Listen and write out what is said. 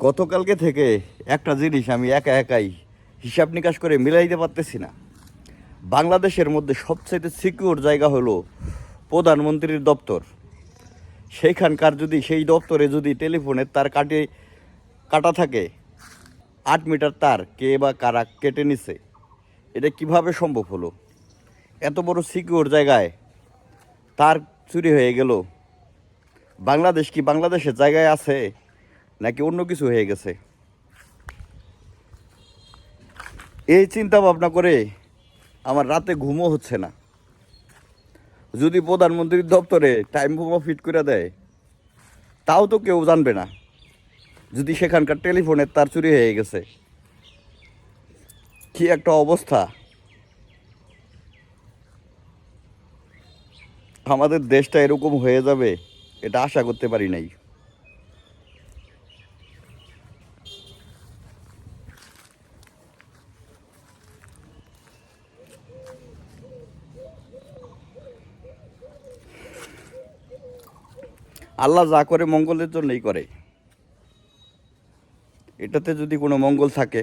গতকালকে থেকে একটা জিনিস আমি একাই হিসাব নিকাশ করে মিলাইতে পারতেছি না। বাংলাদেশের মধ্যে সবচাইতে সিকিউর জায়গা হলো প্রধানমন্ত্রীর দপ্তর। সেইখানকার যদি সেই দপ্তরে যদি টেলিফোনের তার কাটা থাকে, 8 মিটার তার কে বা কারা কেটে নিছে, এটা কিভাবে সম্ভব হলো? এত বড় সিকিউর জায়গায় তার চুরি হয়ে গেল। বাংলাদেশ কি বাংলাদেশের জায়গায় আছে নাকি অন্য কিছু হয়ে গেছে? এই চিন্তা ভাবনা করে আমার রাতে ঘুমও হচ্ছে না। যদি প্রধানমন্ত্রীর দপ্তরে টাইম বোমা ফিট করে দেয়, তাও তো কেউ জানবে না। যদি সেখানকার টেলিফোনের তার চুরি হয়ে গেছে, কি একটা অবস্থা! আমাদের দেশটা এরকম হয়ে যাবে এটা আশা করতে পারি নাই। আল্লাহ যা করে মঙ্গলের জন্যই করে। এটাতে যদি কোনো মঙ্গল থাকে